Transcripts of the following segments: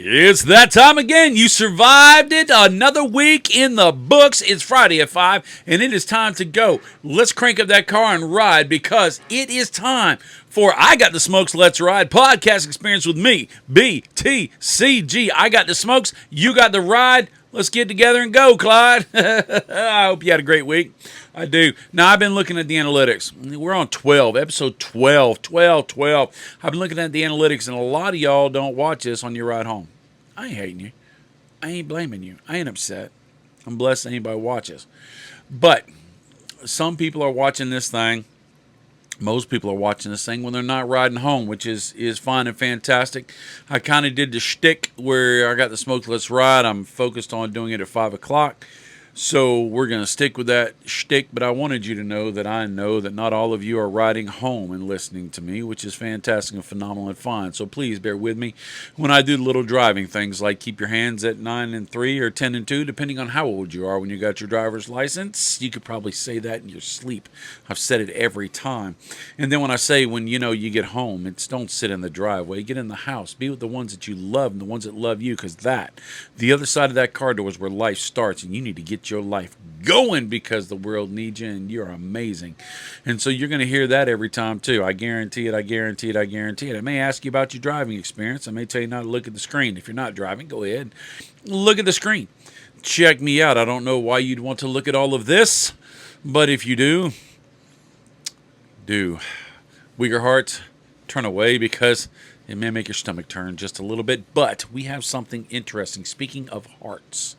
It's that time again. You survived it. Another week in the books. It's Friday at 5, and it is time to go. Let's crank up that car and ride because it is time for I Got the Smokes, Let's Ride podcast experience with me, BTCG. I got the smokes. You got the ride. Let's get together and go, Clyde. I hope you had a great week. I do. Now, I've been looking at the analytics. We're on 12, episode 12. I've been looking at the analytics, and a lot of y'all don't watch this on your ride home. I ain't hating you. I ain't blaming you. I ain't upset. I'm blessed anybody watches. But some people are watching this thing. Most people are watching this thing when they're not riding home, which is fine and fantastic. I kind of did the shtick where I got the smoke, let's ride. I'm focused on doing it at 5 o'clock. So we're going to stick with that shtick, but I wanted you to know that I know that not all of you are riding home and listening to me, which is fantastic and phenomenal and fine. So please bear with me when I do the little driving things like keep your hands at 9 and 3 or 10 and 2, depending on how old you are when you got your driver's license. You could probably say that in your sleep. I've said it every time. And then when I say when you get home, it's don't sit in the driveway. Get in the house. Be with the ones that you love and the ones that love you, because the other side of that car door is where life starts, and you need to get your life going because the world needs you and you're amazing. And so you're going to hear that every time too. I guarantee it. I may ask you about your driving experience. I may tell you not to look at the screen. If you're not driving, go ahead, look at the screen, check me out. I don't know why you'd want to look at all of this, but if you do weaker hearts, turn away, because it may make your stomach turn just a little bit. But we have something interesting. Speaking of hearts,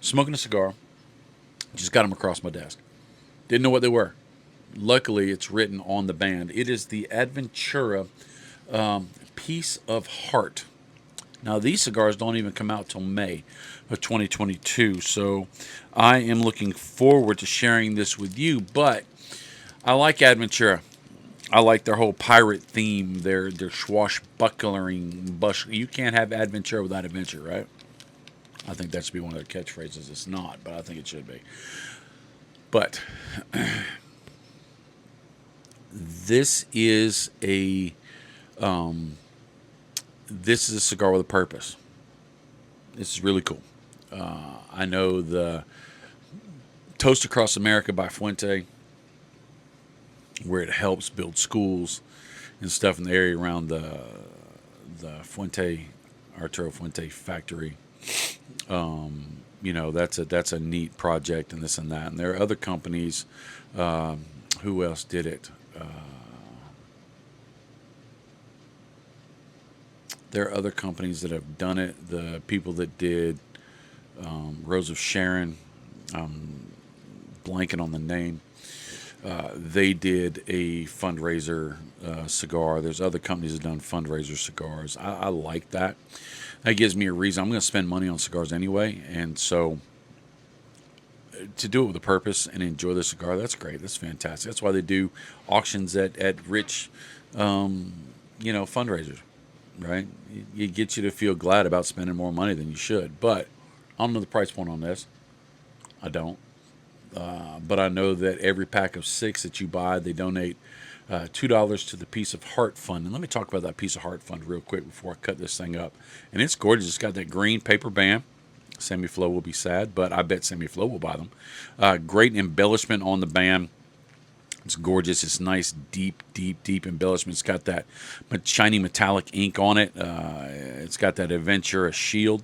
smoking a cigar, just got them across my desk. Didn't know what they were. Luckily, it's written on the band. It is the Adventura Piece of Heart. Now, these cigars don't even come out till May of 2022, so I am looking forward to sharing this with you. But I like Adventura. I like their whole pirate theme, their swashbuckling. You can't have Adventura without adventure, right? I think that should be one of their catchphrases. It's not, but I think it should be. But this is a cigar with a purpose. This is really cool. I know the Toast Across America by Fuente, where it helps build schools and stuff in the area around the Arturo Fuente factory. That's a neat project and this and that. And there are other companies. Who else did it? There are other companies that have done it. The people that did Rose of Sharon, blanking on the name. They did a fundraiser cigar. There's other companies that have done fundraiser cigars. I like that. That gives me a reason. I'm going to spend money on cigars anyway, and so to do it with a purpose and enjoy the cigar, that's great. That's fantastic. That's why they do auctions at rich, fundraisers, right? It gets you to feel glad about spending more money than you should. But I don't know the price point on this. I don't. But I know that every pack of 6 that you buy, they donate $2 to the Piece of Heart Fund. And let me talk about that Piece of Heart Fund real quick before I cut this thing up. And it's gorgeous. It's got that green paper band. Sammy Flo will be sad, but I bet Sammy Flo will buy them. Great embellishment on the band. It's gorgeous. It's nice, deep embellishment. It's got that shiny metallic ink on it. It's got that Adventura shield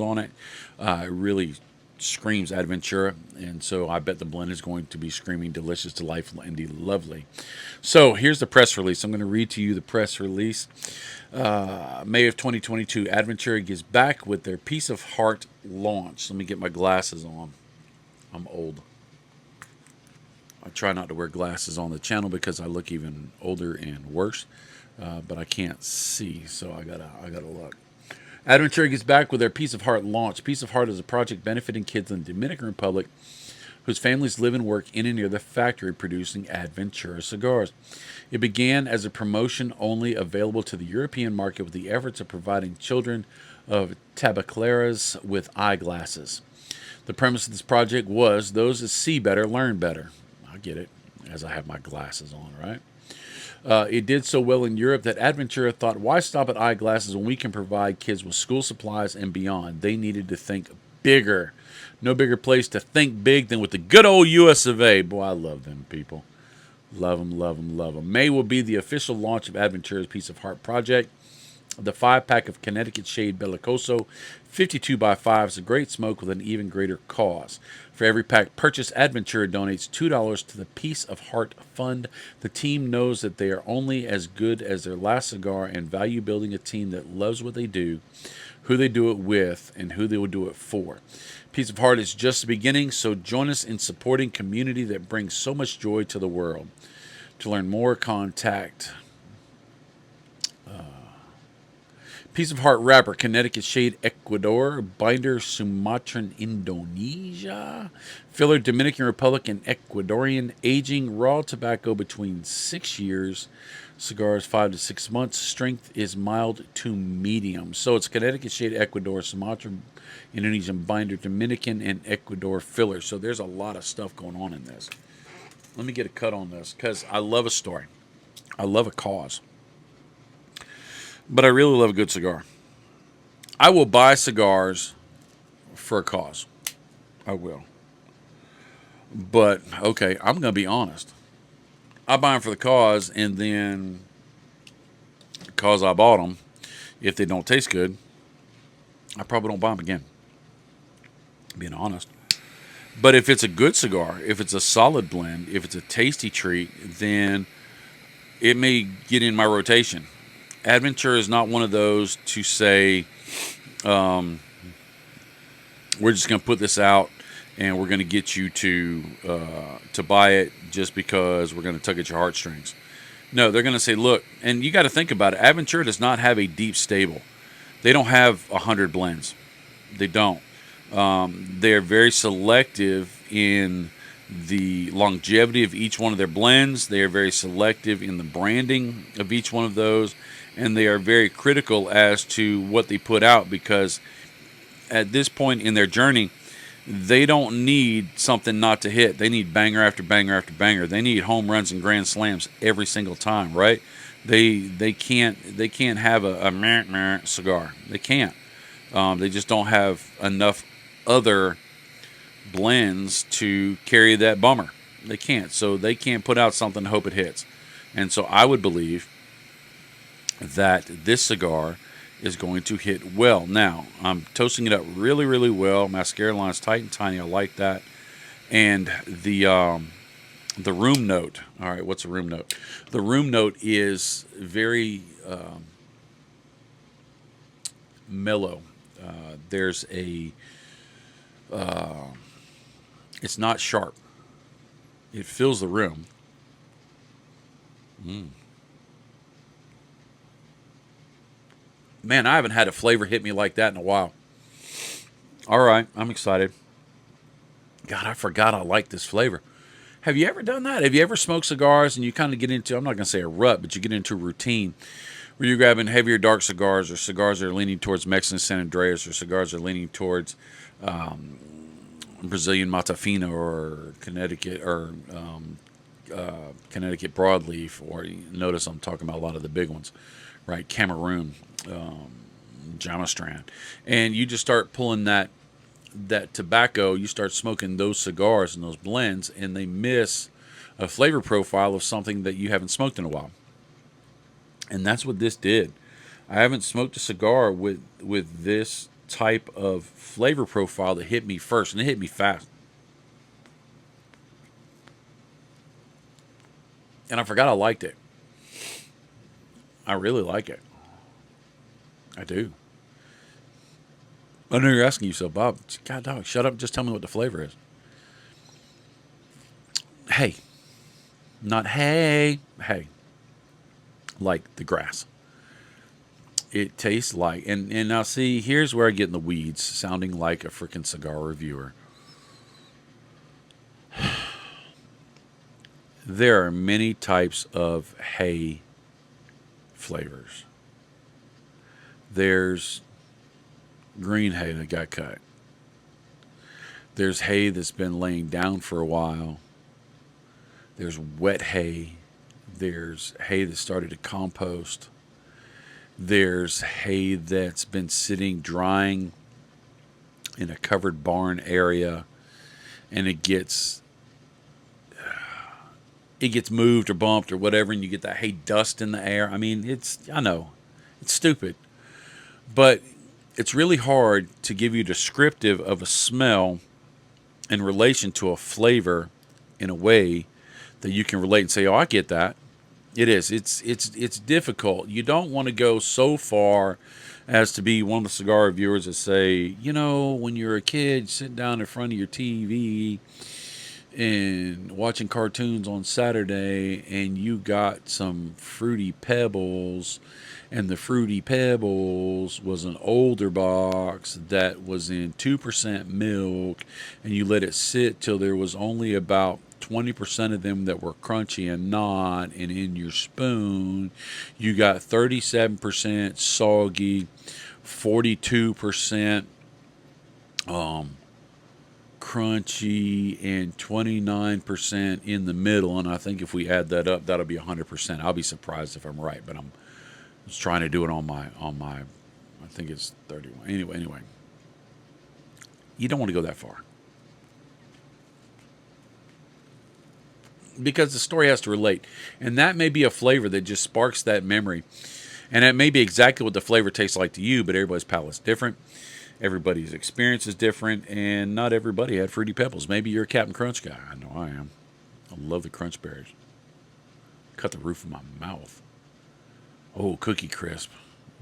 on it. It really screams Adventura, and so I bet the blend is going to be screaming delicious, delightful, and lovely. So here's the press release. I'm going to read to you the press release. May of 2022, Adventura gets back with their Piece of Heart launch. Let me get my glasses on. I'm old. I try not to wear glasses on the channel because I look even older and worse, but I can't see, so I gotta look. Adventura gets back with their Piece of Heart launch. Piece of Heart is a project benefiting kids in the Dominican Republic whose families live and work in and near the factory producing Adventura cigars. It began as a promotion only available to the European market with the efforts of providing children of tabacaleras with eyeglasses. The premise of this project was those that see better learn better. I get it, as I have my glasses on, right? It did so well in Europe that Adventura thought, why stop at eyeglasses when we can provide kids with school supplies and beyond? They needed to think bigger. No bigger place to think big than with the good old US of A. Boy, I love them people. Love them, love them, love them. May will be the official launch of Adventura's Piece of Heart project. The 5-pack of Connecticut Shade Bellicoso 52 by 5 is a great smoke with an even greater cause. For every pack purchased, Adventura donates $2 to the Piece of Heart Fund. The team knows that they are only as good as their last cigar and value building a team that loves what they do, who they do it with, and who they will do it for. Piece of Heart is just the beginning, so join us in supporting community that brings so much joy to the world. To learn more, contact Piece of Heart wrapper, Connecticut Shade, Ecuador. Binder, Sumatran, Indonesia. Filler, Dominican Republic and Ecuadorian. Aging, raw tobacco between 6 years. Cigars 5 to 6 months. Strength is mild to medium. So it's Connecticut Shade, Ecuador, Sumatran, Indonesian binder, Dominican, and Ecuador filler. So there's a lot of stuff going on in this. Let me get a cut on this because I love a story. I love a cause. But I really love a good cigar. I will buy cigars for a cause. I will. But, okay, I'm going to be honest. I buy them for the cause, and then because I bought them, if they don't taste good, I probably don't buy them again. Being honest. But if it's a good cigar, if it's a solid blend, if it's a tasty treat, then it may get in my rotation. Adventure is not one of those to say, we're just going to put this out and we're going to get you to buy it just because we're going to tug at your heartstrings. No, they're going to say, look, and you got to think about it. Adventure does not have a deep stable. They don't have 100 blends. They don't. They're very selective in the longevity of each one of their blends. They are very selective in the branding of each one of those. And they are very critical as to what they put out because at this point in their journey, they don't need something not to hit. They need banger after banger after banger. They need home runs and grand slams every single time, right? They can't have a meh, meh cigar. They can't. They just don't have enough other blends to carry that bummer. They can't. So they can't put out something and hope it hits. And so I would believe that this cigar is going to hit well. Now, I'm toasting it up really, really well. Mascara line's tight and tiny. I like that. And the room note. All right, what's a room note? The room note is very mellow. There's a... it's not sharp. It fills the room. Man, I haven't had a flavor hit me like that in a while. All right, I'm excited. God, I forgot I like this flavor. Have you ever done that? Have you ever smoked cigars and you kind of get into, I'm not going to say a rut, but you get into a routine where you're grabbing heavier dark cigars or cigars that are leaning towards Mexican San Andreas or cigars that are leaning towards Brazilian Matafina or Connecticut or Connecticut broadleaf, or notice I'm talking about a lot of the big ones, right? Cameroon, Jamastran, and you just start pulling that tobacco. You start smoking those cigars and those blends, and they miss a flavor profile of something that you haven't smoked in a while. And that's what this did. I haven't smoked a cigar with this type of flavor profile that hit me first, and it hit me fast. And I forgot I liked it. I really like it. I do. I know you're asking yourself, Bob, God dog, shut up and just tell me what the flavor is. Hey. Not hey. Hey. Like the grass. It tastes like, and now see, here's where I get in the weeds, sounding like a freaking cigar reviewer. There are many types of hay flavors. There's green hay that got cut. There's hay that's been laying down for a while. There's wet hay There's hay that started to compost. There's hay that's been sitting drying in a covered barn area, and it gets moved or bumped or whatever, and you get that hay dust in the air. I mean, I know it's stupid, but it's really hard to give you descriptive of a smell in relation to a flavor in a way that you can relate and say, "Oh, I get that." It is. It's difficult. You don't want to go so far as to be one of the cigar reviewers that say, when you're a kid, sitting down in front of your TV and watching cartoons on Saturday, and you got some Fruity Pebbles, and the Fruity Pebbles was an older box that was in 2% milk, and you let it sit till there was only about 20% of them that were crunchy and not, and in your spoon you got 37% soggy, 42% crunchy, and 29% in the middle. And I think if we add that up, that'll be 100%. I'll be surprised if I'm right, but I'm just trying to do it on my I think it's 31. Anyway, you don't want to go that far, because the story has to relate. And that may be a flavor that just sparks that memory. And it may be exactly what the flavor tastes like to you, but everybody's palate's different. Everybody's experience is different, and not everybody had Fruity Pebbles. Maybe you're a Captain Crunch guy. I know I am. I love the Crunch Berries. Cut the roof of my mouth. Oh, Cookie Crisp.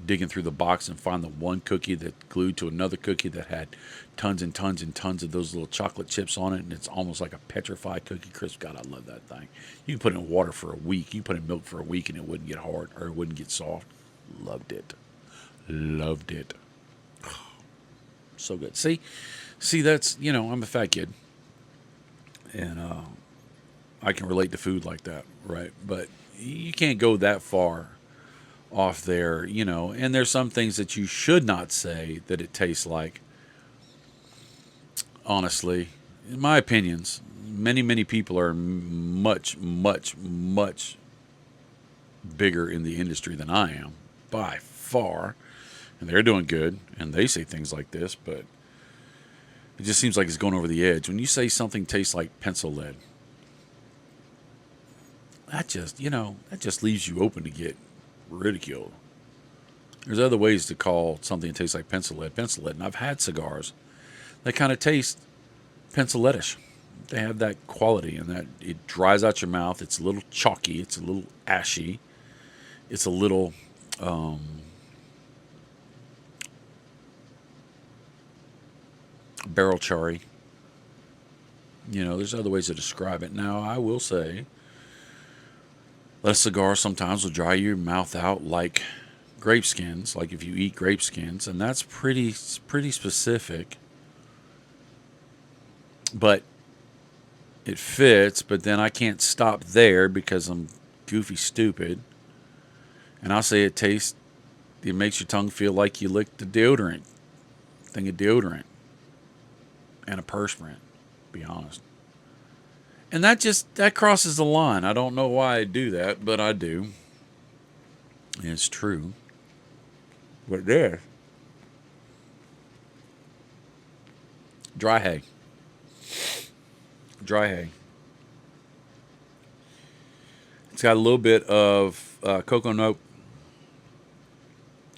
Digging through the box and find the one cookie that glued to another cookie that had tons and tons and tons of those little chocolate chips on it, and it's almost like a petrified Cookie Crisp. God, I love that thing. You can put it in water for a week. You can put it in milk for a week, and it wouldn't get hard, or it wouldn't get soft. Loved it. Loved it. So good. See, that's, I'm a fat kid, and I can relate to food like that, right? But you can't go that far off there, and there's some things that you should not say that it tastes like. Honestly, in my opinions, many people are much, much, much bigger in the industry than I am, by far, and they're doing good, and they say things like this, but it just seems like it's going over the edge. When you say something tastes like pencil lead, that just leaves you open to get ridiculed. There's other ways to call something that tastes like pencil lead, and I've had cigars that kind of taste pencil leadish. They have that quality, and that it dries out your mouth. It's a little chalky. It's a little ashy. It's a little barrel charry. There's other ways to describe it. Now, I will say that a cigar sometimes will dry your mouth out like grape skins, like if you eat grape skins, and that's pretty specific. But it fits, but then I can't stop there because I'm goofy stupid. And I'll say it makes your tongue feel like you licked a thing of deodorant, and a perspirant, to be honest. And that crosses the line. I don't know why I do that, but I do. And it's true. But it is. Dry hay. It's got a little bit of cocoa note,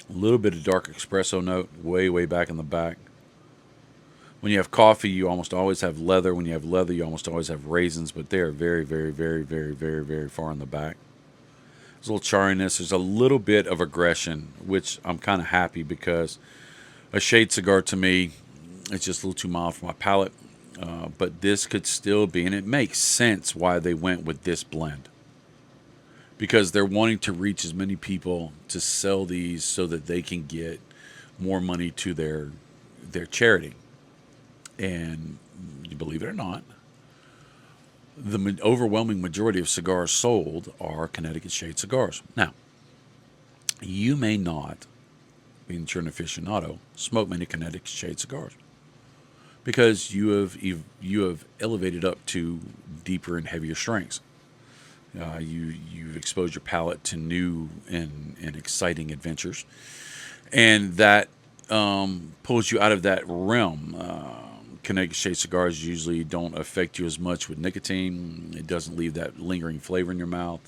a little bit of dark espresso note, way back in the back. When you have coffee, you almost always have leather. When you have leather, you almost always have raisins, but they're very, very, very, very, very, very far in the back. There's a little charriness. There's a little bit of aggression, which I'm kind of happy, because a shade cigar to me, it's just a little too mild for my palate. But this could still be, and it makes sense why they went with this blend, because they're wanting to reach as many people to sell these so that they can get more money to their charity. And you believe it or not, the overwhelming majority of cigars sold are Connecticut shade cigars. Now, you may not, being that you're an aficionado, smoke many Connecticut shade cigars, because you have elevated up to deeper and heavier strengths. You've exposed your palate to new and exciting adventures, and that pulls you out of that realm. Connecticut shade cigars usually don't affect you as much with nicotine. It doesn't leave that lingering flavor in your mouth.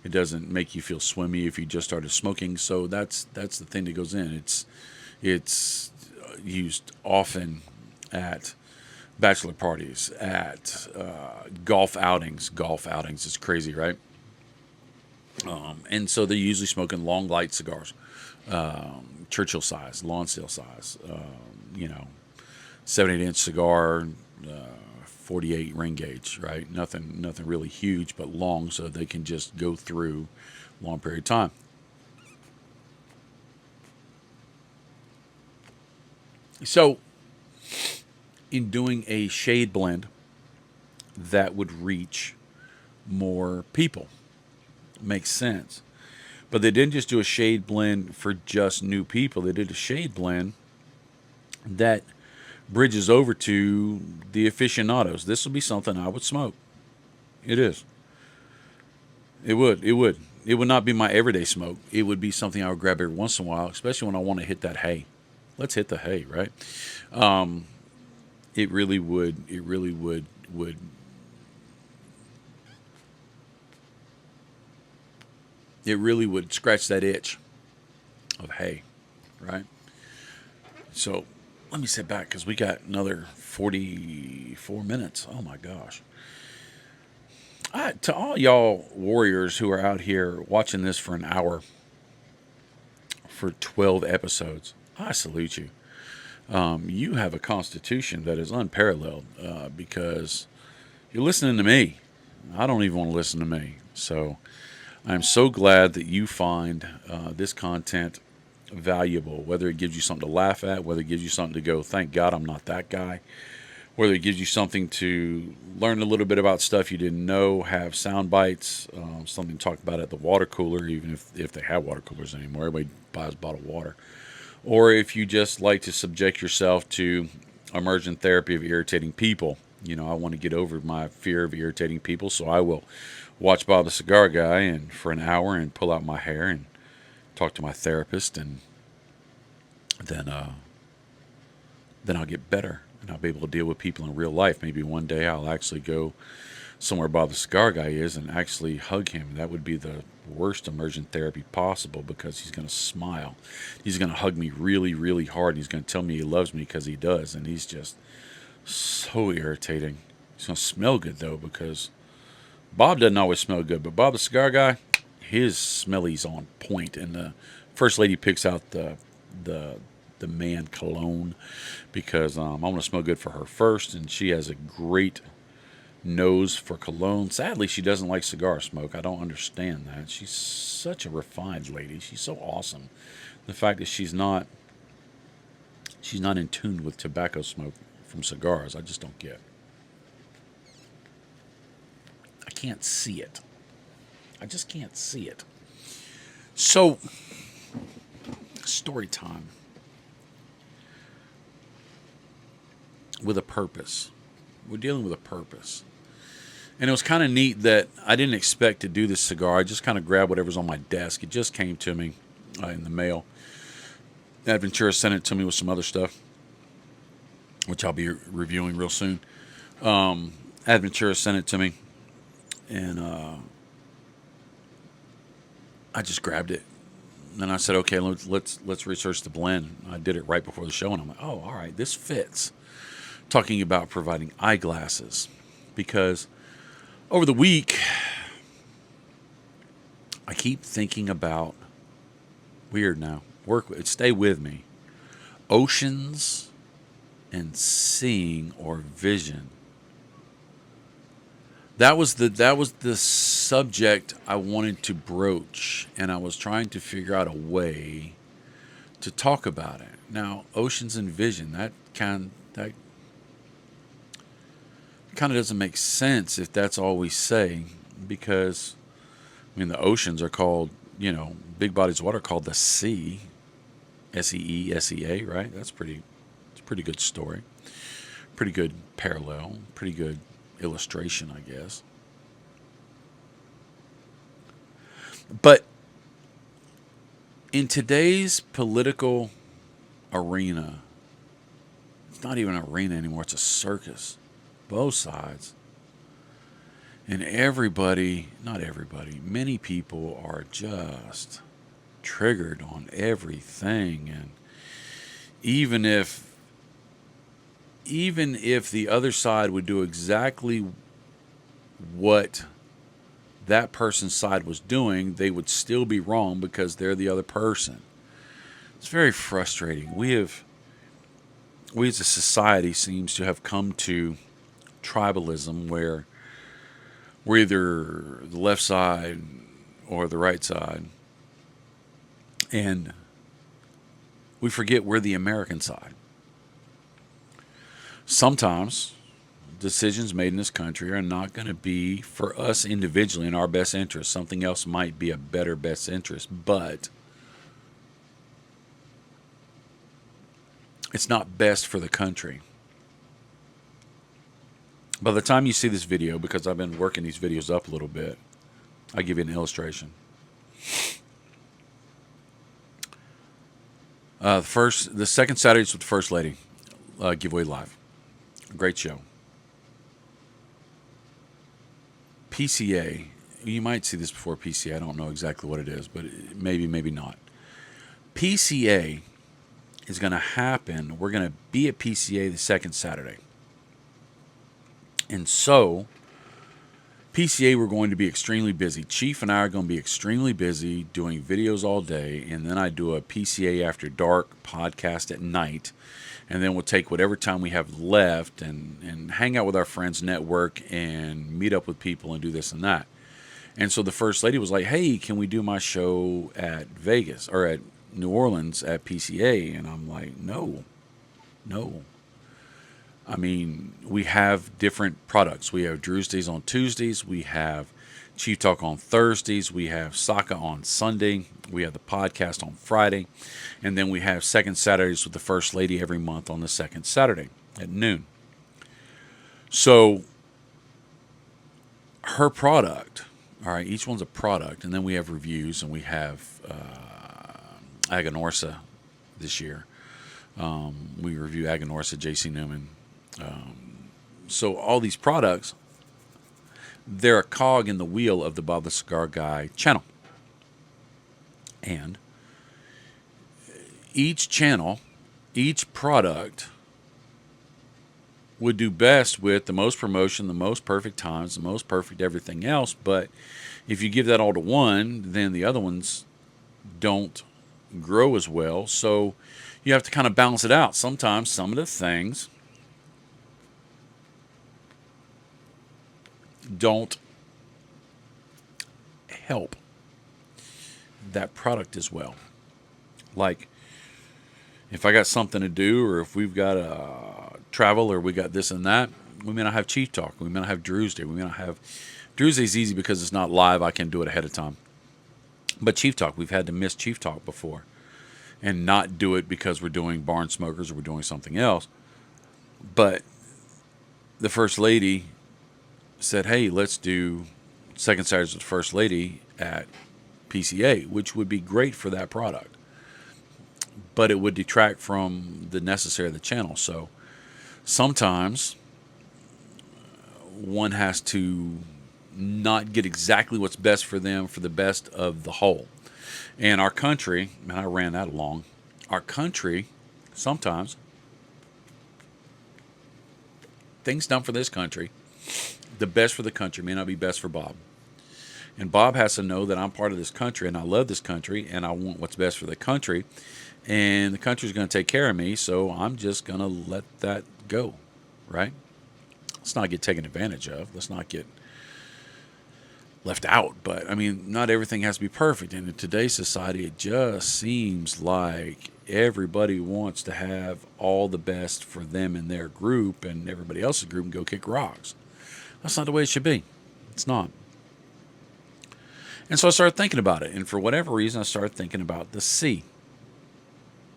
It doesn't make you feel swimmy if you just started smoking. So that's the thing that goes in. It's used often at bachelor parties, at golf outings. Golf outings is crazy, right? And so they're usually smoking long, light cigars, Churchill size, Lonsdale size, 7-8 inch cigar, 48 ring gauge, right? Nothing really huge, but long, so they can just go through a long period of time. So, in doing a shade blend that would reach more people, makes sense. But they didn't just do a shade blend for just new people. They did a shade blend that bridges over to the aficionados. This would be something I would smoke. It is. It would. It would. It would not be my everyday smoke. It would be something I would grab every once in a while, especially when I want to hit that hay. Let's hit the hay, right? It really would. It really would. It really would scratch that itch of hay, right? So let me sit back because we got another 44 minutes. Oh my gosh. To all y'all warriors who are out here watching this for an hour for 12 episodes, I salute you. You have a constitution that is unparalleled because you're listening to me. I don't even want to listen to me. So I'm so glad that you find this content valuable, whether it gives you something to laugh at, whether it gives you something to go, thank God I'm not that guy, whether it gives you something to learn a little bit about stuff you didn't know, have sound bites, something to talk about at the water cooler, even if they have water coolers anymore. Everybody buys bottled water. Or if you just like to subject yourself to immersion therapy of irritating people. I want to get over my fear of irritating people, so I will watch Bob the Cigar Guy and for an hour and pull out my hair and talk to my therapist, and then I'll get better and I'll be able to deal with people in real life. Maybe one day I'll actually go somewhere Bob the Cigar Guy is and actually hug him. That would be the worst immersion therapy possible because he's going to smile. He's going to hug me really, really hard. And he's going to tell me he loves me because he does. And he's just so irritating. He's going to smell good though because Bob doesn't always smell good. But Bob the Cigar Guy, his smelly's on point. And the first lady picks out the man cologne because I want to smell good for her first. And she has a great nose for cologne. Sadly, she doesn't like cigar smoke. I don't understand that. She's such a refined lady. She's so awesome. The fact that she's not in tune with tobacco smoke from cigars, I just don't get. I can't see it. I just can't see it. So, story time with a purpose. We're dealing with a purpose. And it was kind of neat that I didn't expect to do this cigar. I just kind of grabbed whatever's on my desk. It just came to me in the mail. Adventura sent it to me with some other stuff, which I'll be reviewing real soon. Adventura sent it to me, and I just grabbed it. And I said, okay, let's research the blend. I did it right before the show, and I'm like, oh, all right, this fits. Talking about providing eyeglasses, because over the week, I keep thinking about, weird now, stay with me, oceans and seeing or vision. That was the subject I wanted to broach, and I was trying to figure out a way to talk about it. Now, oceans and vision, that kind of doesn't make sense if that's all we say, because the oceans are called, big bodies of water called the sea, SEESEA, right? It's a pretty good story, pretty good parallel, pretty good illustration, I guess. But in today's political arena, it's not even an arena anymore, it's a circus. Both sides. And everybody, not everybody, many people are just triggered on everything. And even if even if the other side would do exactly what that person's side was doing, they would still be wrong because they're the other person. It's very frustrating. We as a society seems to have come to tribalism where we're either the left side or the right side, and we forget we're the American side. Sometimes decisions made in this country are not going to be for us individually in our best interest. Something else might be a better best interest, but it's not best for the country. By the time you see this video, because I've been working these videos up a little bit, I'll give you an illustration. The second Saturdays with the First Lady giveaway live. Great show. PCA. You might see this before PCA. I don't know exactly what it is, but maybe, maybe not. PCA is going to happen. We're going to be at PCA the second Saturday. And so, PCA, we're going to be extremely busy. Chief and I are going to be extremely busy doing videos all day. And then I do a PCA After Dark podcast at night. And then we'll take whatever time we have left and hang out with our friends, network, and meet up with people and do this and that. And so the First Lady was like, hey, can we do my show at Vegas or at New Orleans at PCA? And I'm like, no. I mean, we have different products. We have Drew's Days on Tuesdays. We have Chief Talk on Thursdays. We have Saka on Sunday. We have the podcast on Friday. And then we have second Saturdays with the First Lady every month on the second Saturday at noon. So her product, all right, each one's a product. And then we have reviews, and we have Aganorsa this year. We review Aganorsa, JC Newman. So all these products, they're a cog in the wheel of the Bob the Cigar Guy channel. And each channel, each product would do best with the most promotion, the most perfect times, the most perfect everything else. But if you give that all to one, then the other ones don't grow as well. So you have to kind of balance it out. Sometimes some of the things don't help that product as well. Like if I got something to do, or if we've got a travel, or we got this and that, we may not have Chief Talk. We may not have Drew's Day. We may not have Drew's Day is easy because it's not live. I can do it ahead of time. But Chief Talk, we've had to miss Chief Talk before and not do it because we're doing Barn Smokers or we're doing something else. But the First Lady said, hey, let's do second Saturdays with the First Lady at PCA, which would be great for that product. But it would detract from the necessary of the channel. So sometimes one has to not get exactly what's best for them for the best of the whole. And our country, and I ran that along, our country, sometimes, things done for this country, the best for the country may not be best for Bob. And Bob has to know that I'm part of this country, and I love this country, and I want what's best for the country. And the country's going to take care of me, so I'm just going to let that go, right? Let's not get taken advantage of. Let's not get left out. But, I mean, not everything has to be perfect. And in today's society, it just seems like everybody wants to have all the best for them and their group, and everybody else's group and go kick rocks. That's not the way it should be. It's not. And so I started thinking about it. And for whatever reason, I started thinking about the C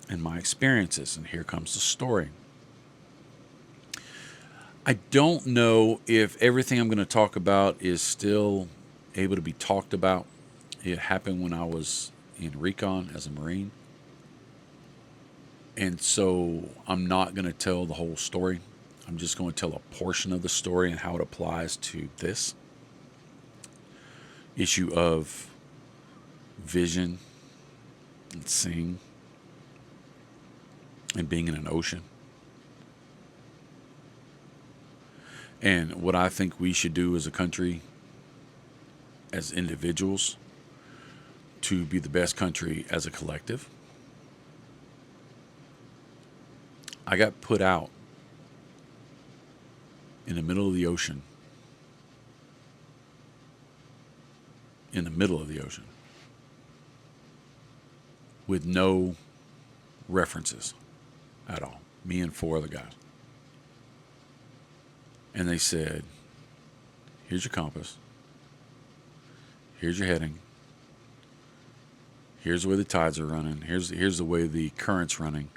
and my experiences. And here comes the story. I don't know if everything I'm going to talk about is still able to be talked about It happened when I was in recon as a Marine. And so I'm not going to tell the whole story. I'm just going to tell a portion of the story and how it applies to this issue of vision and seeing and being in an ocean. And what I think we should do as a country, as individuals, to be the best country as a collective. I got put out in the middle of the ocean. In the middle of the ocean. With no references at all. Me and 4 other guys. And they said, here's your compass. Here's your heading. Here's the way the tides are running. Here's the way the current's running.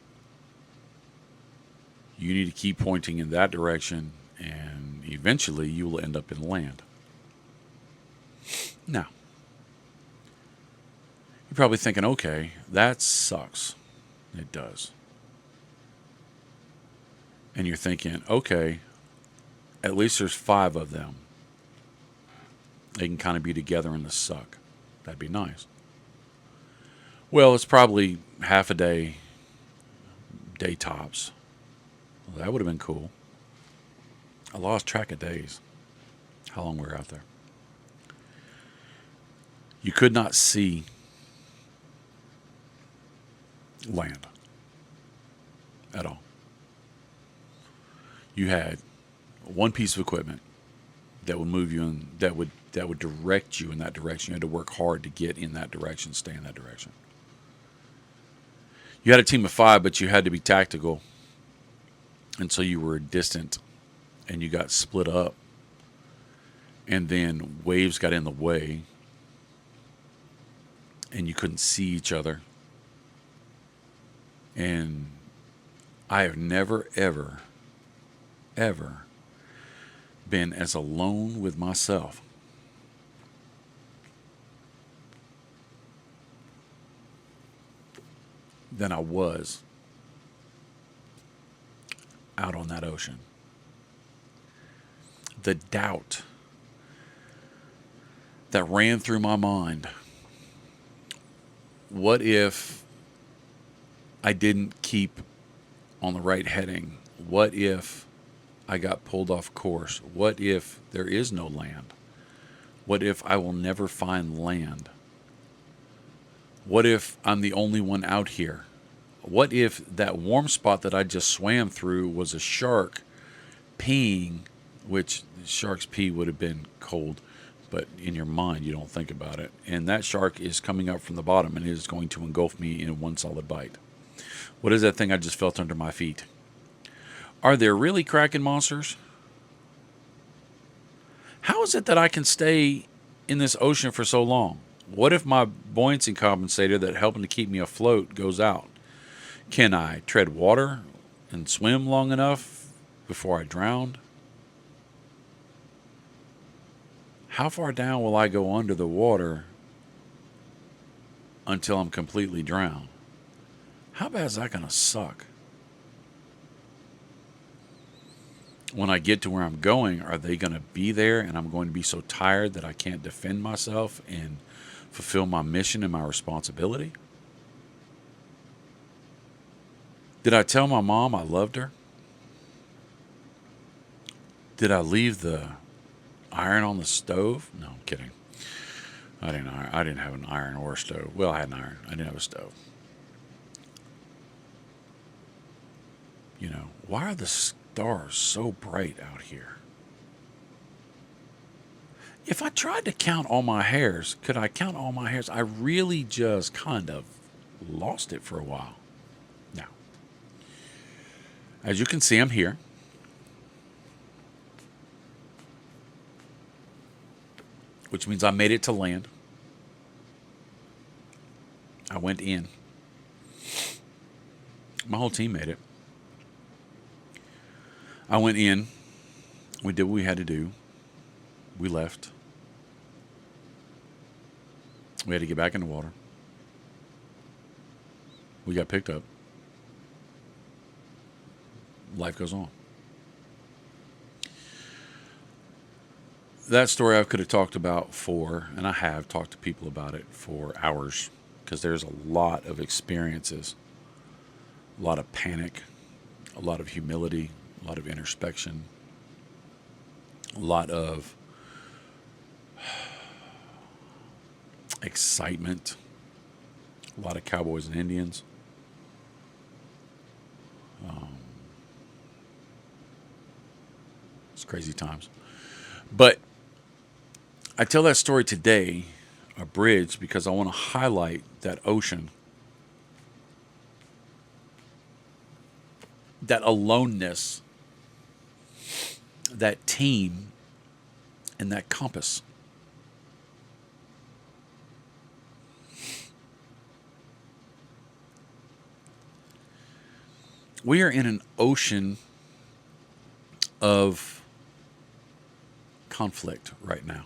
You need to keep pointing in that direction, and eventually you will end up in land. Now, you're probably thinking, okay, that sucks. It does. And you're thinking, okay, at least there's 5 of them. They can kind of be together in the suck. That'd be nice. Well, it's probably half a day tops. Well, that would have been cool. I lost track of days. How long we were out there. You could not see land at all. You had one piece of equipment that would move you in, that would direct you in that direction. You had to work hard to get in that direction, stay in that direction. You had a team of 5, but you had to be tactical. And so you were distant and you got split up. And then waves got in the way and you couldn't see each other. And I have never, ever, ever been as alone with myself than I was out on that ocean. The doubt that ran through my mind. What if I didn't keep on the right heading? What if I got pulled off course? What if there is no land? What if I will never find land? What if I'm the only one out here? What if that warm spot that I just swam through was a shark peeing, which shark's pee would have been cold, but in your mind you don't think about it. And that shark is coming up from the bottom and it is going to engulf me in one solid bite. What is that thing I just felt under my feet? Are there really Kraken monsters? How is it that I can stay in this ocean for so long? What if my buoyancy compensator that helping to keep me afloat goes out? Can I tread water and swim long enough before I drown? How far down will I go under the water until I'm completely drowned? How bad is that going to suck? When I get to where I'm going, are they going to be there and I'm going to be so tired that I can't defend myself and fulfill my mission and my responsibility? Did I tell my mom I loved her? Did I leave the iron on the stove? No, I'm kidding. I didn't have an iron or a stove. Well, I had an iron. I didn't have a stove. You know, why are the stars so bright out here? If I tried to count all my hairs, could I count all my hairs? I really just kind of lost it for a while. Now, as you can see, I'm here. Which means I made it to land. I went in. My whole team made it. I went in. We did what we had to do. We left. We had to get back in the water. We got picked up. Life goes on. That story I could have talked about for, and I have talked to people about it for hours, because there's a lot of experiences, a lot of panic, a lot of humility, a lot of introspection, a lot of excitement, a lot of cowboys and Indians. It's crazy times. But I tell that story today, a bridge, because I want to highlight that ocean, that aloneness, that team, and that compass. We are in an ocean of conflict right now.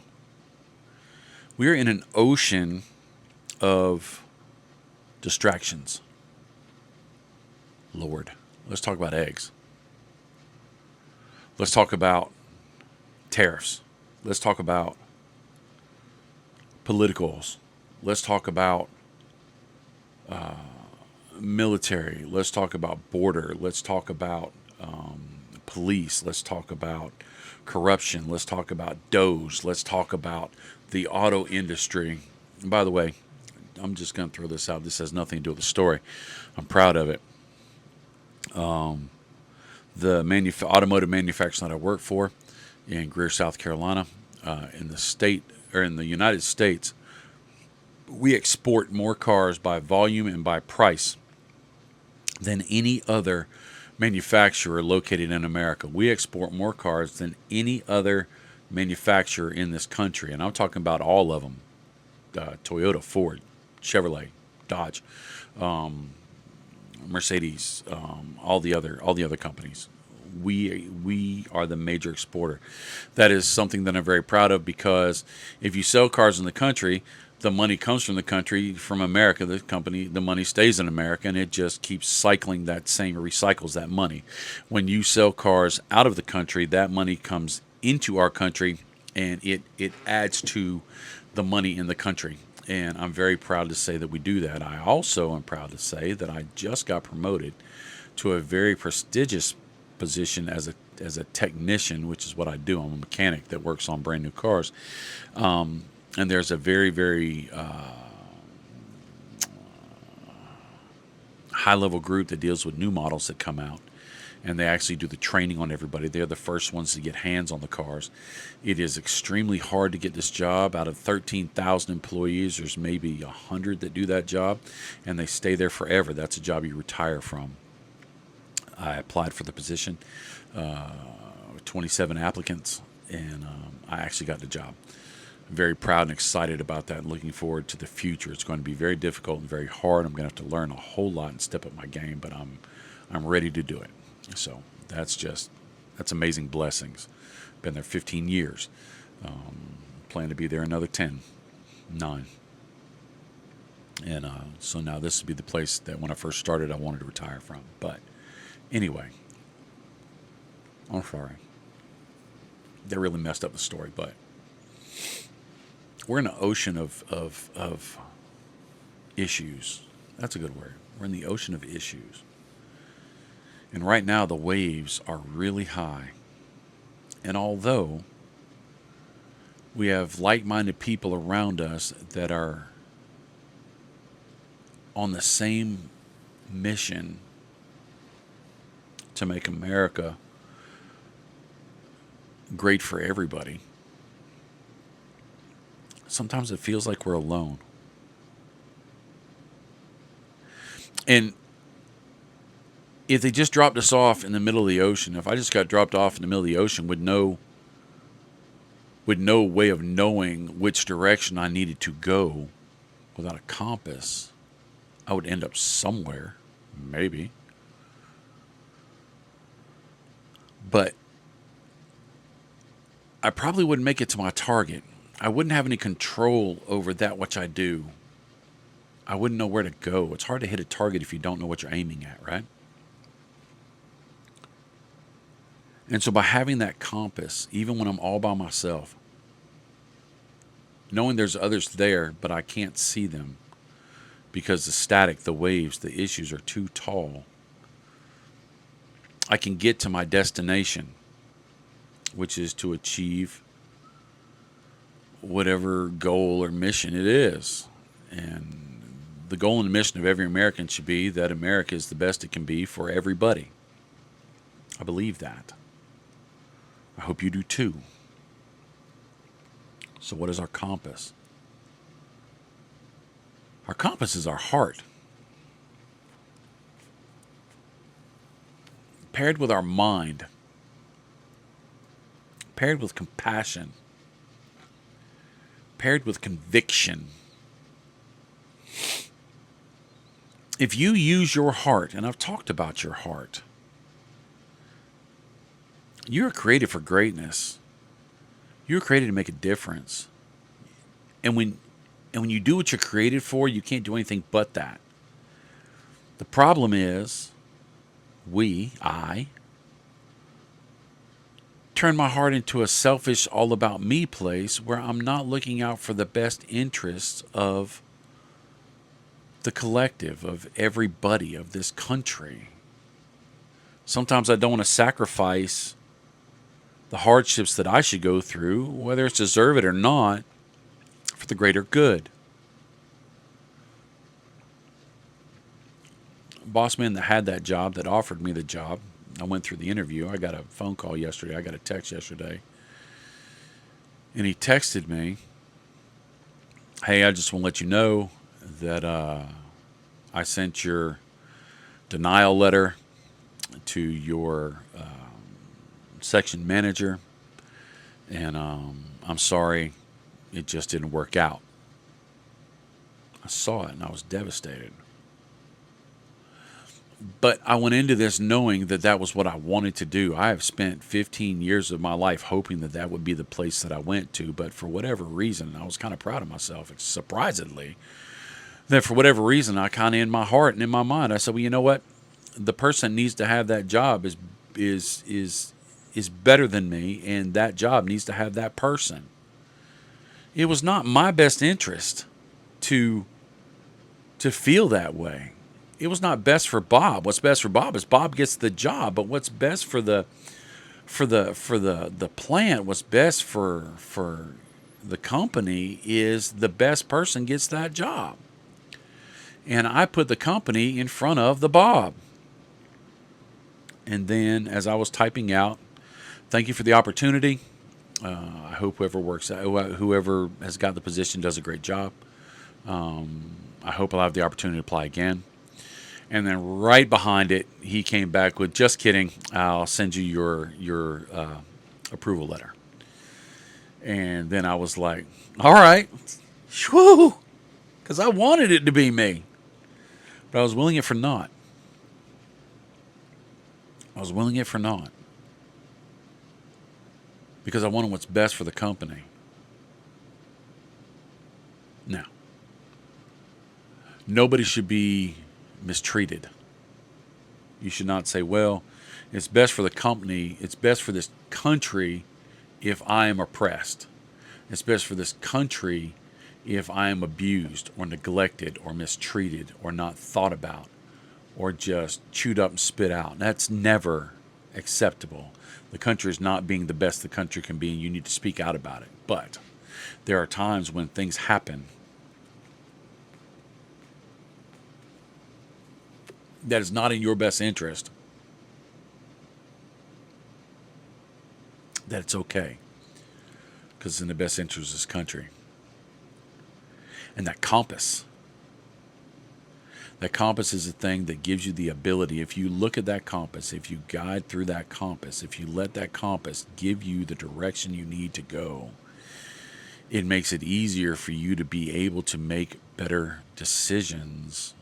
We are in an ocean of distractions. Lord, let's talk about eggs. Let's talk about tariffs. Let's talk about politicals. Let's talk about military. Let's talk about border. Let's talk about police. Let's talk about corruption. Let's talk about Doge. Let's talk about the auto industry. And by the way, I'm just going to throw this out. This has nothing to do with the story. I'm proud of it. The automotive manufacturer that I work for in Greer, South Carolina, in the state or in the United States, we export more cars by volume and by price than any other manufacturer located in America. We export more cars than any other manufacturer in this country, and I'm talking about all of them: Toyota, Ford, Chevrolet, Dodge, Mercedes, all the other companies. We are the major exporter. That is something that I'm very proud of, because if you sell cars in the country, the money comes from the country, from America. The money stays in America, and it just keeps cycling that same, recycles that money. When you sell cars out of the country, that money comes into our country, and it adds to the money in the country. And I'm very proud to say that we do that. I also am proud to say that I just got promoted to a very prestigious position as a technician, which is what I do. I'm a mechanic that works on brand new cars. And there's a very, very high-level group that deals with new models that come out, and they actually do the training on everybody. They're the first ones to get hands on the cars. It is extremely hard to get this job. Out of 13,000 employees, there's maybe 100 that do that job, and they stay there forever. That's a job you retire from. I applied for the position, 27 applicants, and I actually got the job. I'm very proud and excited about that, and looking forward to the future. It's going to be very difficult and very hard. I'm going to have to learn a whole lot and step up my game, but I'm ready to do it. So that's amazing blessings. Been there 15 years. Plan to be there another 10, 9. And so now this would be the place that when I first started I wanted to retire from. But anyway, I'm sorry. That really messed up the story, but we're in an ocean of issues. That's a good word. We're in the ocean of issues. And right now the waves are really high. And although we have like-minded people around us that are on the same mission to make America great for everybody, sometimes it feels like we're alone. And if they just dropped us off in the middle of the ocean, if I just got dropped off in the middle of the ocean with no way of knowing which direction I needed to go, without a compass, I would end up somewhere, maybe. But I probably wouldn't make it to my target. I wouldn't have any control over that which I do. I wouldn't know where to go. It's hard to hit a target if you don't know what you're aiming at, right? And so by having that compass, even when I'm all by myself, knowing there's others there, but I can't see them because the static, the waves, the issues are too tall, I can get to my destination, which is to achieve whatever goal or mission it is. And the goal and the mission of every American should be that America is the best it can be for everybody. I believe that. I hope you do too. So what is our compass? Our compass is our heart. Paired with our mind. Paired with compassion. Paired with conviction. If you use your heart, and I've talked about your heart, you're created for greatness. You're created to make a difference. And when you do what you're created for, you can't do anything but that. The problem is, I, turn my heart into a selfish, all about me place where I'm not looking out for the best interests of the collective, of everybody, of this country. Sometimes I don't want to sacrifice the hardships that I should go through, whether it's deserved or not, for the greater good. Boss man that had that job, that offered me the job, I went through the interview. I got a phone call yesterday. I got a text yesterday. And he texted me, hey, I just want to let you know that I sent your denial letter to your section manager, and I'm sorry, it just didn't work out. I saw it and I was devastated. But I went into this knowing that that was what I wanted to do. I have spent 15 years of my life hoping that that would be the place that I went to, but for whatever reason, I was kind of proud of myself, surprisingly, that for whatever reason, I kind of in my heart and in my mind, I said, well, you know what? The person needs to have that job is better than me, and that job needs to have that person. It was not my best interest to feel that way. It was not best for Bob. What's best for Bob is Bob gets the job, but what's best for the plant, what's best for the company is the best person gets that job. And I put the company in front of the Bob. And then as I was typing out, thank you for the opportunity. I hope whoever has got the position does a great job. I hope I'll have the opportunity to apply again. And then right behind it, he came back with, just kidding, I'll send you your approval letter. And then I was like, all right, whew, because I wanted it to be me. But I was willing it for naught. Because I wanted what's best for the company. Now, nobody should be mistreated. You should not say, well, it's best for the company, it's best for this country if I am oppressed. It's best for this country if I am abused or neglected or mistreated or not thought about or just chewed up and spit out. That's never acceptable. The country is not being the best the country can be, and you need to speak out about it. But there are times when things happen that is not in your best interest, that it's okay, because it's in the best interest of this country. And that compass is the thing that gives you the ability, if you look at that compass, if you guide through that compass, if you let that compass give you the direction you need to go, it makes it easier for you to be able to make better decisions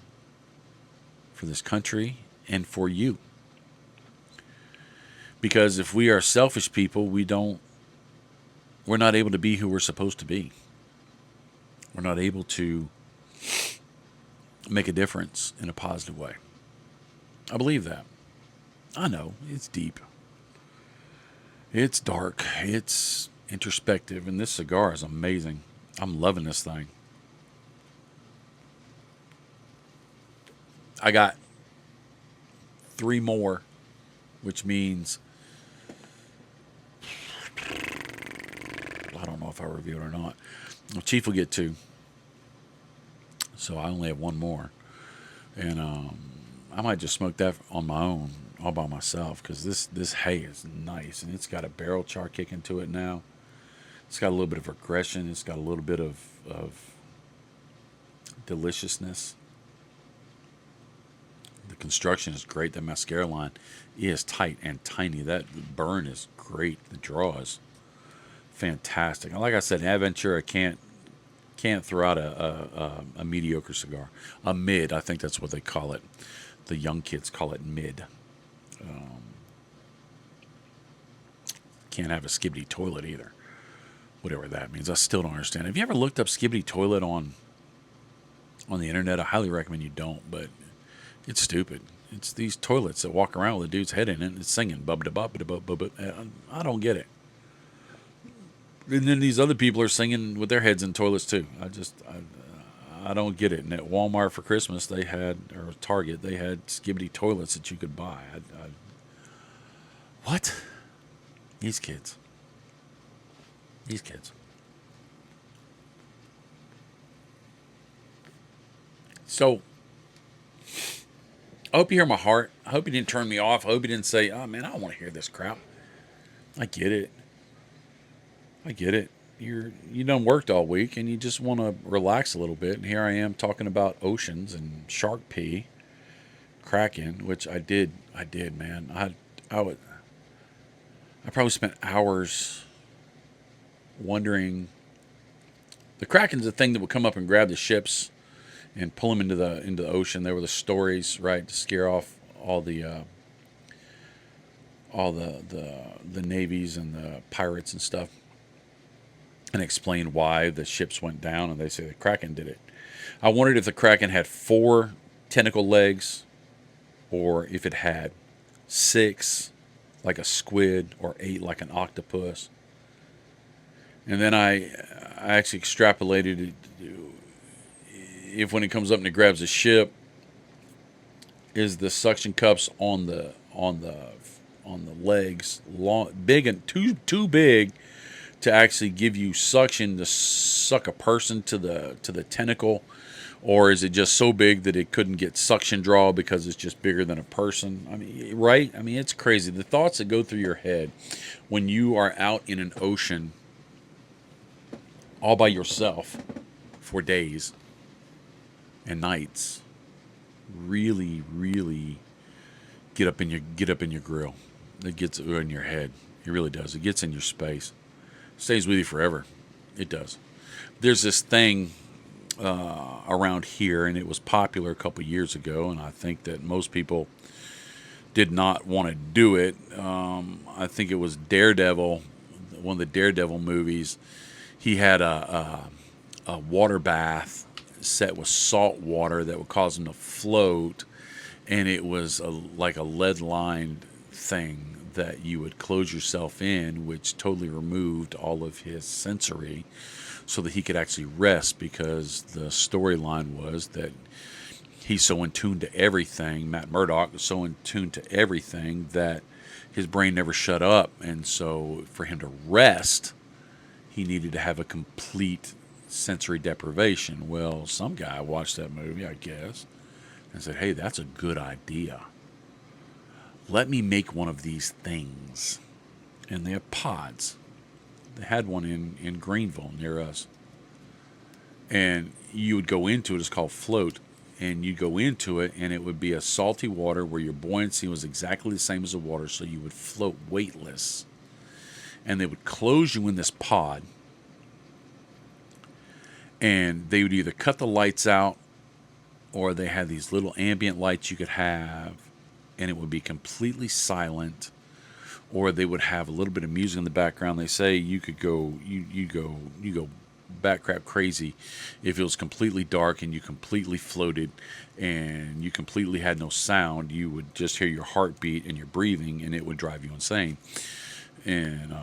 for this country and for you. Because if we are selfish people, we don't we're not able to be who we're supposed to be. We're not able to make a difference in a positive way. I believe that. I know it's deep. It's dark. It's introspective. And this cigar is amazing. I'm loving this thing. I got 3 more, which means I don't know if I review it or not. Well, Chief will get 2. So I only have 1 more. And I might just smoke that on my own, all by myself, because this hay is nice, and it's got a barrel char kick into it now. It's got a little bit of aggression. It's got a little bit of deliciousness. The construction is great. The mascara line is tight and tiny. That burn is great. The draw is fantastic. And like I said, Aventura can't throw out a mediocre cigar. A mid, I think that's what they call it. The young kids call it mid. Can't have a skibbity toilet either. Whatever that means. I still don't understand. Have you ever looked up skibbity toilet on the internet? I highly recommend you don't, but it's stupid. It's these toilets that walk around with a dude's head in it and it's singing bub da bub da bub bub. I don't get it. And then these other people are singing with their heads in toilets too. I don't get it. And at Walmart for Christmas, they had, or Target, they had skibbity toilets that you could buy. What? These kids. These kids. So, I hope you hear my heart. I hope you didn't turn me off. I hope you didn't say, oh man, I don't want to hear this crap. I get it. I get it. You done worked all week and you just want to relax a little bit. And here I am talking about oceans and shark pee, Kraken, which I did, man. I probably spent hours wondering. The Kraken's the thing that would come up and grab the ships and pull them into the ocean. There were the stories, right, to scare off all the navies and the pirates and stuff, and explain why the ships went down. And they say the Kraken did it. I wondered if the Kraken had 4 tentacle legs, or if it had 6, like a squid, or 8, like an octopus. And then I actually extrapolated it. If when it comes up and it grabs a ship, is the suction cups on the legs long, big, and too big to actually give you suction to suck a person to the tentacle, or is it just so big that it couldn't get suction draw because it's just bigger than a person? I mean, right? I mean, it's crazy. The thoughts that go through your head when you are out in an ocean all by yourself for days and nights really, really get up in your grill. It gets in your head. It really does. It gets in your space. It stays with you forever. It does. There's this thing around here, and it was popular a couple years ago, and I think that most people did not want to do it. I think it was Daredevil, one of the Daredevil movies. He had a water bath set with salt water that would cause him to float, and it was like a lead-lined thing that you would close yourself in, which totally removed all of his sensory so that he could actually rest, because the storyline was that he's so in tune to everything. Matt Murdock was so in tune to everything that his brain never shut up, and so for him to rest, he needed to have a complete sensory deprivation. Well, some guy watched that movie, I guess, and said, hey, that's a good idea. Let me make one of these things. And they have pods. They had one in Greenville near us. And you would go into it, it's called float, and you'd go into it, and it would be a salty water where your buoyancy was exactly the same as the water, so you would float weightless. And they would close you in this pod, and they would either cut the lights out, or they had these little ambient lights you could have, and it would be completely silent, or they would have a little bit of music in the background. They say you could go, you go bat crap crazy if it was completely dark and you completely floated and you completely had no sound. You would just hear your heartbeat and your breathing, and it would drive you insane. And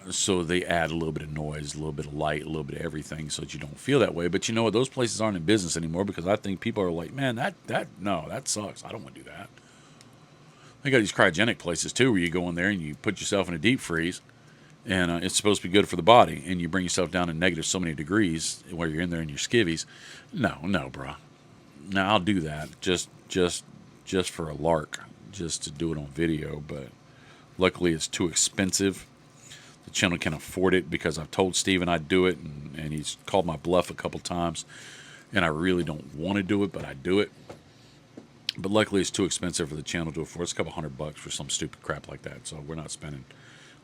so they add a little bit of noise, a little bit of light, a little bit of everything, so that you don't feel that way. But you know what? Those places aren't in business anymore, because I think people are like, man, that sucks. I don't want to do that. They got these cryogenic places too, where you go in there and you put yourself in a deep freeze, and it's supposed to be good for the body, and you bring yourself down to negative so many degrees where you're in there in your skivvies. No, bro. No, I'll do that just for a lark, just to do it on video. But luckily, it's too expensive. The channel can afford it, because I've told Steven I'd do it, and he's called my bluff a couple times, and I really don't want to do it, but I do it. But luckily, it's too expensive for the channel to afford. It's a couple $100 for some stupid crap like that. So we're not spending.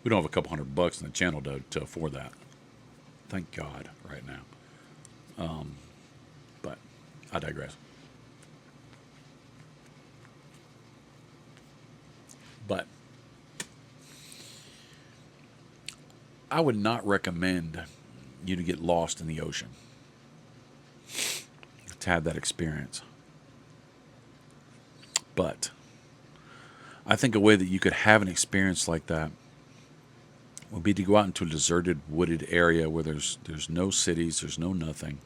We don't have a couple $100 in the channel to afford that. Thank God, right now. But I digress. But I would not recommend you to get lost in the ocean to have that experience. But I think a way that you could have an experience like that would be to go out into a deserted, wooded area where there's no cities, there's no nothing,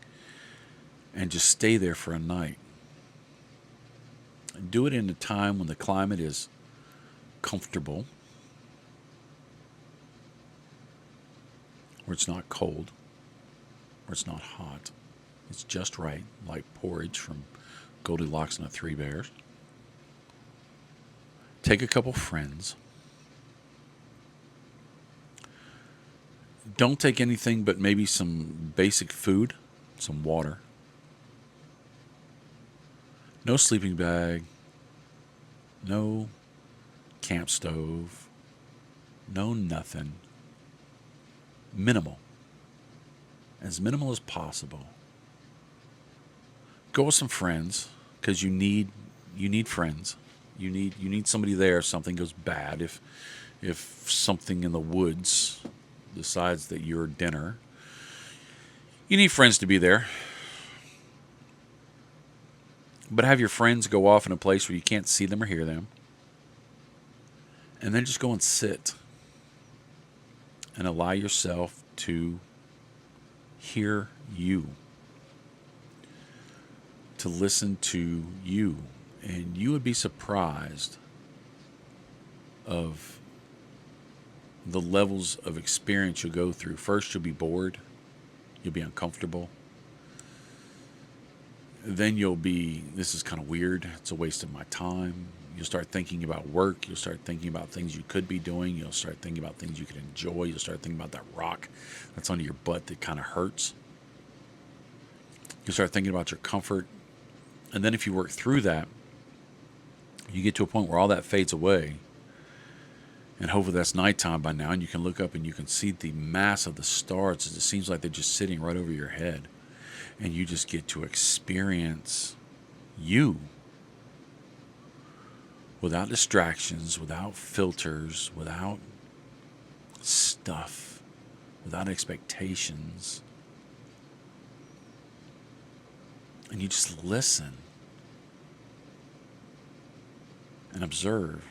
and just stay there for a night. Do it in a time when the climate is comfortable, where it's not cold, where it's not hot. It's just right, like porridge from Goldilocks and the Three Bears. Take a couple friends. Don't take anything but maybe some basic food, some water. No sleeping bag. No camp stove. No nothing. Minimal. As minimal as possible. Go with some friends, because you need friends. You need somebody there if something goes bad. If something in the woods decides that you're dinner, you need friends to be there. But have your friends go off in a place where you can't see them or hear them, and then just go and sit and allow yourself to hear you, to listen to you. And you would be surprised of the levels of experience you'll go through. First, you'll be bored. You'll be uncomfortable. Then you'll be, this is kind of weird. It's a waste of my time. You'll start thinking about work. You'll start thinking about things you could be doing. You'll start thinking about things you could enjoy. You'll start thinking about that rock that's under your butt that kind of hurts. You'll start thinking about your comfort. And then if you work through that, you get to a point where all that fades away, and hopefully that's nighttime by now, and you can look up and you can see the mass of the stars. It seems like they're just sitting right over your head, and you just get to experience you without distractions, without filters, without stuff, without expectations, and you just listen and observe.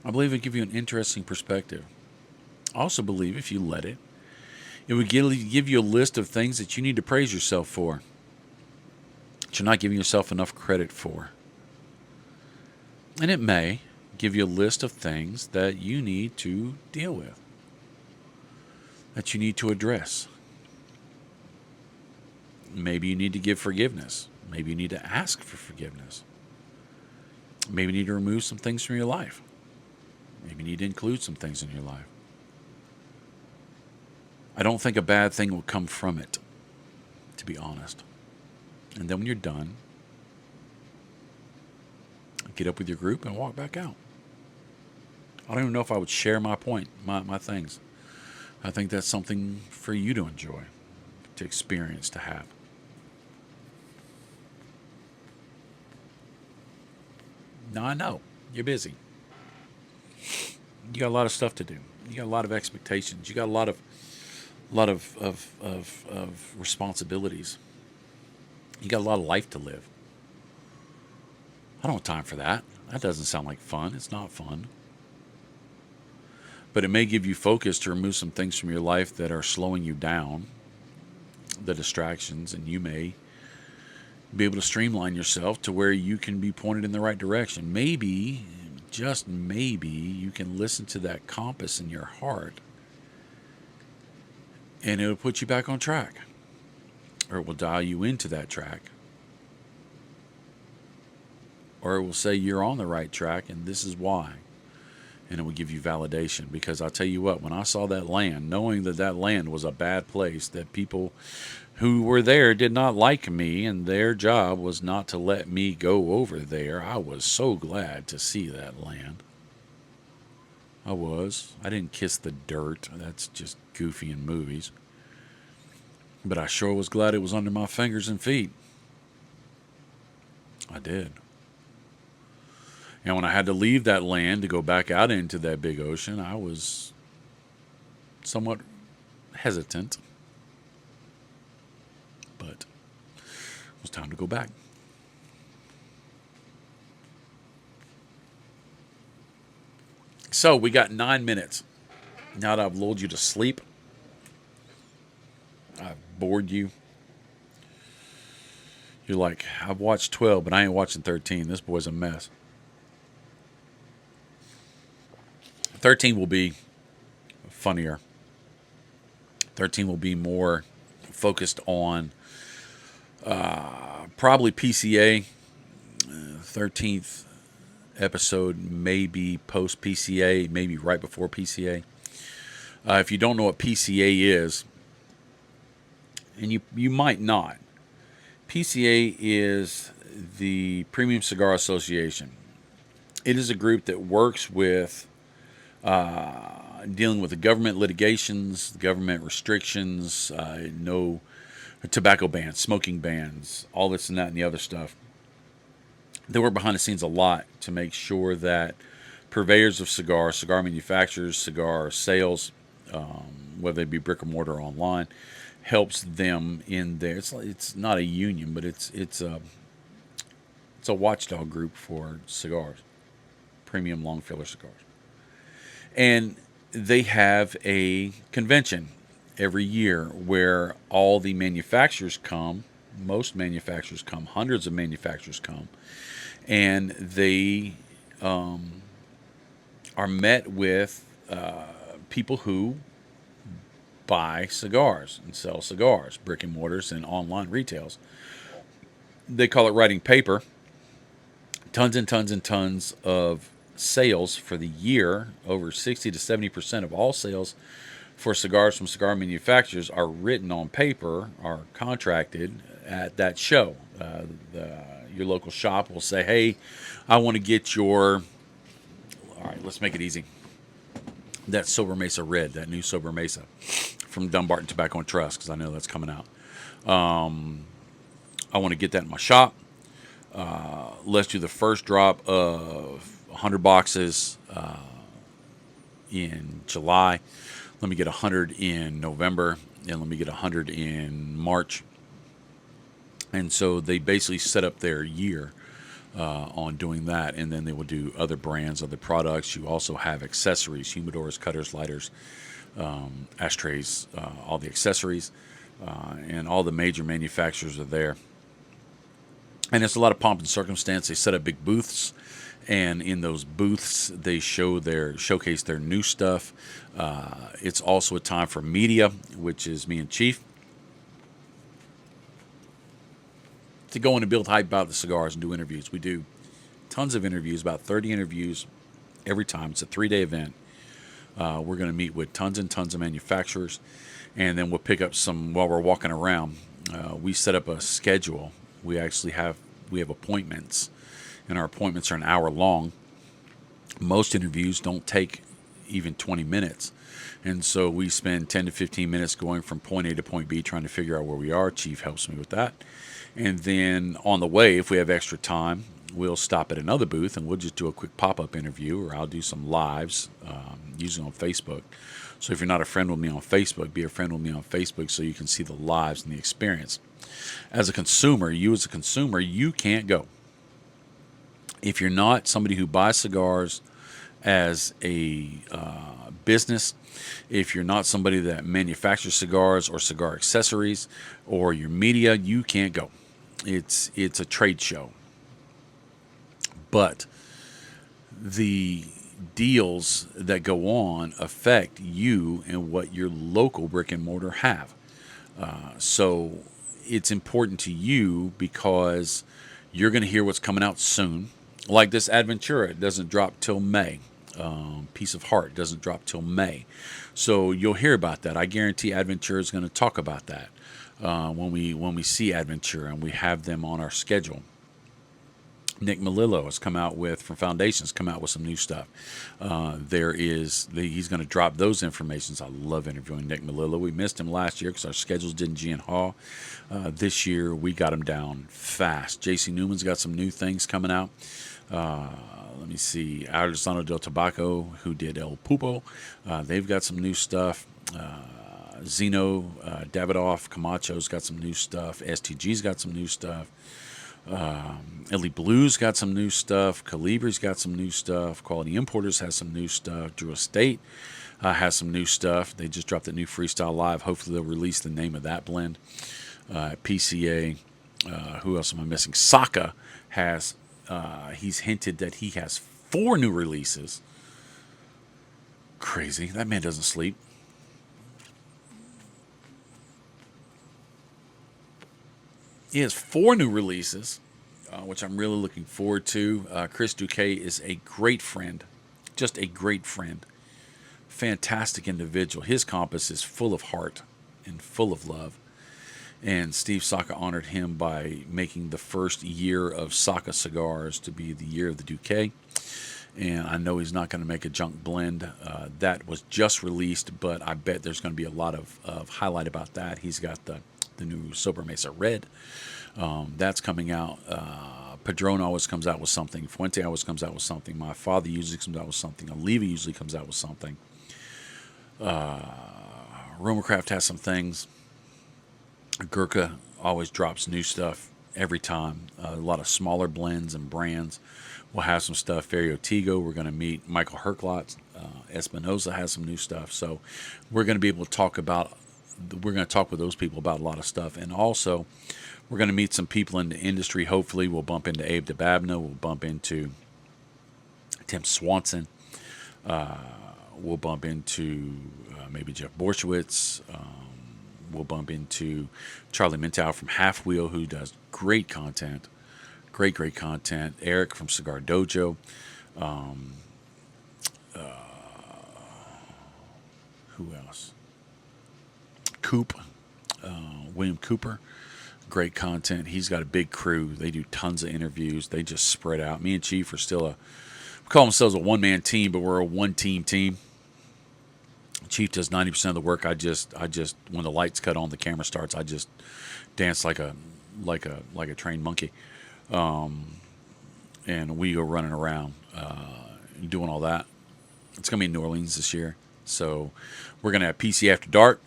I believe it would give you an interesting perspective. I also believe, if you let it, it would give you a list of things that you need to praise yourself for, that you're not giving yourself enough credit for. And it may give you a list of things that you need to deal with, that you need to address. Maybe you need to give forgiveness. Maybe you need to ask for forgiveness. Maybe you need to remove some things from your life. Maybe you need to include some things in your life. I don't think a bad thing will come from it, to be honest. And then when you're done, get up with your group and walk back out. I don't even know if I would share my things. I think that's something for you to enjoy, to experience, to have. Now I know you're busy. You got a lot of stuff to do. You got a lot of expectations. You got a lot of responsibilities. You got a lot of life to live. I don't have time for that. That doesn't sound like fun. It's not fun. But it may give you focus to remove some things from your life that are slowing you down, the distractions, and you may be able to streamline yourself to where you can be pointed in the right direction. Maybe, just maybe, you can listen to that compass in your heart and it'll put you back on track, or it will dial you into that track, or it will say you're on the right track and this is why. And it will give you validation, because I'll tell you what, when I saw that land, knowing that that land was a bad place, that people who were there did not like me and their job was not to let me go over there, I was so glad to see that land. I was. I didn't kiss the dirt. That's just goofy in movies. But I sure was glad it was under my fingers and feet. I did. And when I had to leave that land to go back out into that big ocean, I was somewhat hesitant. But it was time to go back. So we got 9 minutes. Now that I've lulled you to sleep, I've bored you. You're like, I've watched 12, but I ain't watching 13. This boy's a mess. 13 will be funnier. 13 will be more focused on probably PCA. 13th episode may be post PCA, maybe right before PCA. If you don't know what PCA is, and you might not, PCA is the Premium Cigar Association. It is a group that works with dealing with the government litigations, government restrictions, no tobacco bans, smoking bans, all this and that and the other stuff. They work behind the scenes a lot to make sure that purveyors of cigars, cigar manufacturers, cigar sales, whether they be brick or mortar or online, helps them in there. It's not a union, but it's a watchdog group for cigars, premium long filler cigars. And they have a convention every year where all the manufacturers come. Most manufacturers come, hundreds of manufacturers come, and they are met with people who buy cigars and sell cigars, brick and mortars and online retails. They call it writing paper. Tons and tons and tons of sales for the year. Over 60 to 70% of all sales for cigars from cigar manufacturers are written on paper, are contracted at that show. Your local shop will say, hey, I want to get your, all right, let's make it easy, that Sober Mesa Red, that new Sober Mesa from Dumbarton Tobacco and Trust, because I know that's coming out. I want to get that in my shop. Let's do the first drop of 100 boxes in July. Let me get 100 in November, and let me get 100 in March. And so they basically set up their year on doing that, and then they will do other brands, other products. You also have accessories, humidors, cutters, lighters, ashtrays, all the accessories, and all the major manufacturers are there. And it's a lot of pomp and circumstance. They set up big booths, and in those booths they showcase their new stuff. It's also a time for media, which is me and Chief, to go in and build hype about the cigars and do interviews. We do tons of interviews, about 30 interviews every time. It's a 3-day event. We're going to meet with tons and tons of manufacturers, and then we'll pick up some while we're walking around. We set up a schedule. We have appointments, and our appointments are an hour long. Most interviews don't take even 20 minutes. And so we spend 10 to 15 minutes going from point A to point B trying to figure out where we are. Chief helps me with that. And then on the way, if we have extra time, we'll stop at another booth and we'll just do a quick pop-up interview, or I'll do some lives, usually on Facebook. So if you're not a friend with me on Facebook, be a friend with me on Facebook so you can see the lives and the experience. As a consumer, you can't go. If you're not somebody who buys cigars as a business, if you're not somebody that manufactures cigars or cigar accessories, or your media, you can't go. It's a trade show. But the deals that go on affect you and what your local brick and mortar have. So it's important to you because you're going to hear what's coming out soon. Like this Adventura, it doesn't drop till May. Piece of Heart doesn't drop till May. So you'll hear about that. I guarantee Adventura is going to talk about that when we see Adventura and we have them on our schedule. Nick Melillo has come out with, from Foundations, come out with some new stuff. He's going to drop those informations. I love interviewing Nick Melillo. We missed him last year because our schedules didn't G and Haw. This year we got him down fast. JC Newman's got some new things coming out. Let me see. Artesano del Tabaco, who did El Pupo, they've got some new stuff. Zeno, Davidoff, Camacho's got some new stuff. STG's got some new stuff. Ellie Blues got some new stuff. Calibri's got some new stuff. Quality Importers has some new stuff. Drew Estate has some new stuff. They just dropped a new Freestyle Live. Hopefully they'll release the name of that blend. PCA. Who else am I missing? Saka has. He's hinted that he has 4 new releases. Crazy. That man doesn't sleep. He has 4 new releases, which I'm really looking forward to. Chris Duque is a great friend, just a great friend. Fantastic individual. His compass is full of heart and full of love. And Steve Saka honored him by making the first year of Saka cigars to be the year of the Duque. And I know he's not going to make a junk blend. That was just released, but I bet there's going to be a lot of highlight about that. He's got the new Sober Mesa Red. That's coming out. Padron always comes out with something. Fuente always comes out with something. My father usually comes out with something. Oliva usually comes out with something. Romacraft has some things. Gurkha always drops new stuff every time. A lot of smaller blends and brands will have some stuff. Ferio Tigo, we're going to meet Michael Herklotz. Espinosa has some new stuff. So we're going to be able to talk with those people about a lot of stuff. And also, we're going to meet some people in the industry. Hopefully, we'll bump into Abe DeBabna. We'll bump into Tim Swanson. We'll bump into maybe Jeff Borshowitz. We'll bump into Charlie Mintow from Half Wheel, who does great content. Great content. Eric from Cigar Dojo. Who else? William Cooper, great content. He's got a big crew. They do tons of interviews. They just spread out. Me and Chief are still we call ourselves a one-man team, but we're a one-team team. Chief does 90% of the work. I just when the lights cut on, the camera starts, I just dance like a trained monkey, and we go running around doing all that. It's gonna be in New Orleans this year, so we're gonna have PC After Dark.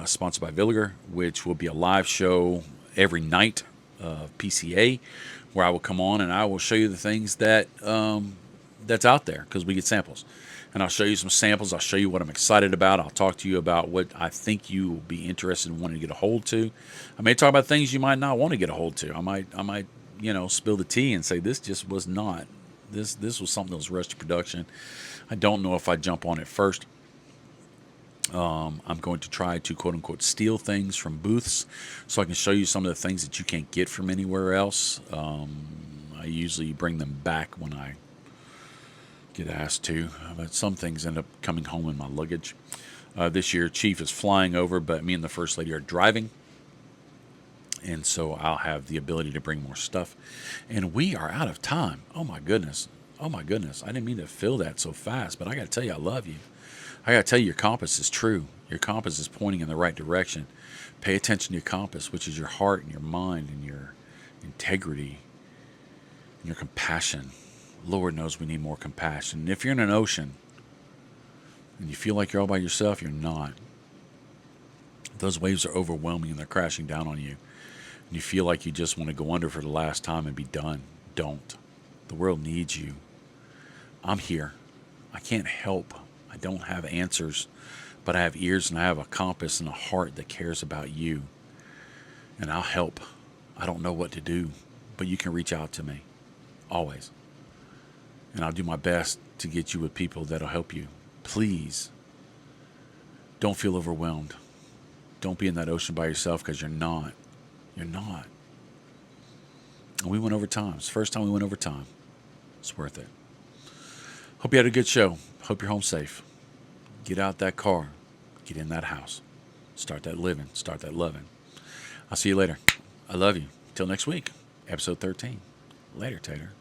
Sponsored by Villiger, which will be a live show every night of PCA, where I will come on and I will show you the things that that's out there, because we get samples. And I'll show you some samples. I'll show you what I'm excited about. I'll talk to you about what I think you will be interested in wanting to get a hold to. I may talk about things you might not want to get a hold to. I might spill the tea and say this just was not. This was something that was rushed to production. I don't know if I jump on it first. I'm going to try to quote-unquote steal things from booths so I can show you some of the things that you can't get from anywhere else. I usually bring them back when I get asked to, but some things end up coming home in my luggage. This year, Chief is flying over, but me and the First Lady are driving, and so I'll have the ability to bring more stuff. And we are out of time. Oh, my goodness. I didn't mean to fill that so fast, but I got to tell you, I love you. I got to tell you, your compass is true. Your compass is pointing in the right direction. Pay attention to your compass, which is your heart and your mind and your integrity. And your compassion. Lord knows we need more compassion. And if you're in an ocean and you feel like you're all by yourself, you're not. Those waves are overwhelming and they're crashing down on you. And you feel like you just want to go under for the last time and be done. Don't. The world needs you. I'm here. I can't help. I don't have answers, but I have ears and I have a compass and a heart that cares about you. And I'll help. I don't know what to do, but you can reach out to me. Always. And I'll do my best to get you with people that'll help you. Please, don't feel overwhelmed. Don't be in that ocean by yourself because you're not. You're not. And we went over time. It's the first time we went over time. It's worth it. Hope you had a good show. Hope you're home safe. Get out that car. Get in that house. Start that living. Start that loving. I'll see you later. I love you. Till next week. Episode 13. Later, Tater.